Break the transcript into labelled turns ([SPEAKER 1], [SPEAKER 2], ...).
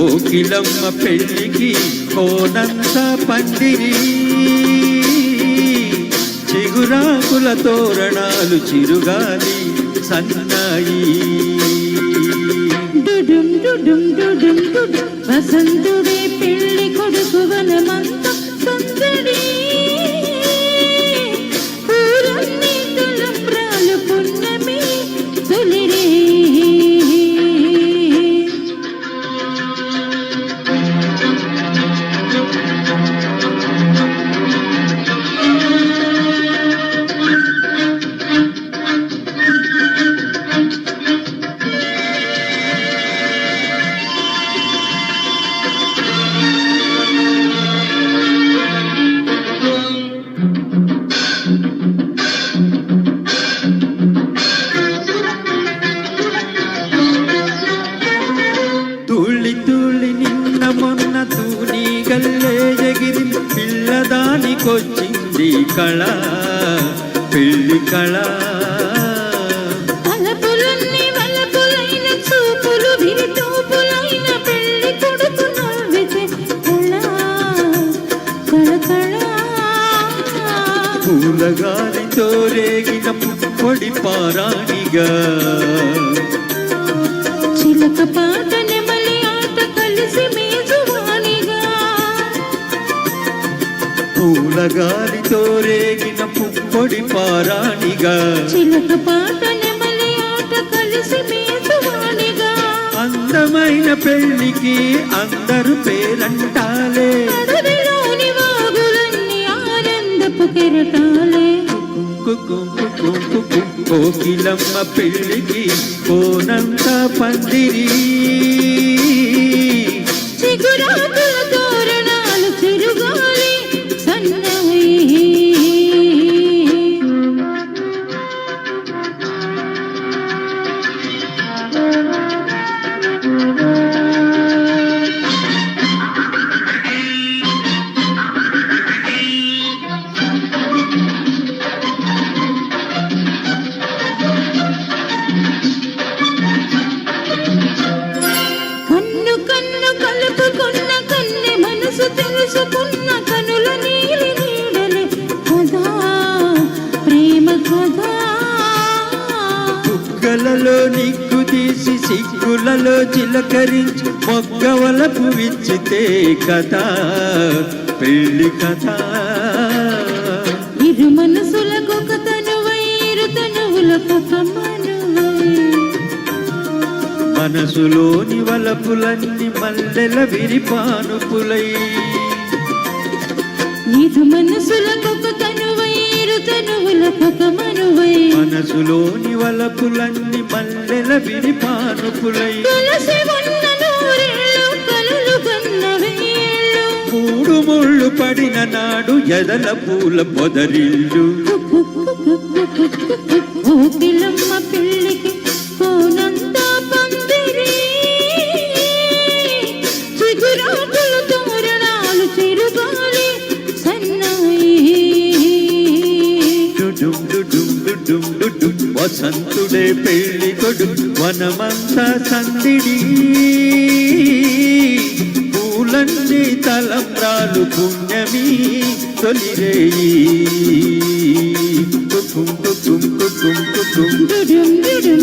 [SPEAKER 1] ఓకిలమ్మ పెళ్ళికి కోనంత పందిరి, చిగురాకుల తోరణాలు చిరుగాలి సన్నాయి.
[SPEAKER 2] డుడుం డుడుం డుడుం డుడుం వసంతుడే పెళ్ళి కొడుకు వనమంత సందడి, పూలన్నీ తలంబ్రాలు పున్నమి తొలిరే.
[SPEAKER 1] మొన్న తూని గల్లే ఎగిరి పిల్లదానికొచ్చింది కళ, పెళ్ళి కళ.
[SPEAKER 2] అలపులన్నీ వలపులైన చూపులు విరితూపులైన పెళ్ళి కొడుకు నవ్వితే కళ కళ కళ.
[SPEAKER 1] పూలగాలితో రేగిన పొడి పారాణిగా,
[SPEAKER 2] చిలక పాట నెమలి ఆట కలిసి మేజువాణిగా.
[SPEAKER 1] పూలగాలితో రేగిన పుప్పొడి పారాణిగా,
[SPEAKER 2] చిలక పాట నెమలి ఆట కలిసి మేజువాణిగా.
[SPEAKER 1] అందమైన పెళ్ళికి అందరు పేరంటాలే,
[SPEAKER 2] అడవిలోని వాగులన్నీ ఆనందపు కెరటాలే.
[SPEAKER 1] కోకిలమ్మ పెళ్ళికి కోనంత పందిరి,
[SPEAKER 2] చిగురాకుల తోరణాలు చిరుగాలి సన్నాయి. కన్ను కన్ను కలుపుకున్న కన్నె మనసు తెలుసుకున్న కనుల నీలి నీడలే కదా ప్రేమ కదా.
[SPEAKER 1] బుగ్గలలో నిగ్గు తీసి సిగ్గులలో చిలకరించి మొగ్గవలపు విచ్చితే కదా పెళ్ళి కదా.
[SPEAKER 2] ఇరు మనసులకు ఒక తనువై ఇరు తనువులకు ఒక మనువై,
[SPEAKER 1] మనసులోని వలపులన్నీ మల్లెల విరిపానుపులై.
[SPEAKER 2] ఇరు మనసులకు ఒక తనువై ఇరు తనువులకు ఒక మనువై,
[SPEAKER 1] మనసులోని వలపులన్నీ మల్లెల విరిపానుపులై.
[SPEAKER 2] తులసి ఉన్న నూరేళ్ళు కలలు కన్న వేళ్ళు,
[SPEAKER 1] మూడు ముళ్ళు పడిన నాడు ఎదల పూల పొదరిల్లు.
[SPEAKER 2] కోకిలమ్మ పెళ్ళికి కోనంత పందిరి, చిగురాకుల తోరణాలు చిరుగాలి సన్నాయి.
[SPEAKER 1] డుడుం డుడుం డుడుం డుడుం వసంతుడే పెళ్ళి కొడు వనమంతా సందిడి, పూలన్నీ తలంబ్రాలు పుణ్యమి తొలిరేయి.
[SPEAKER 2] డుడుం డుడుం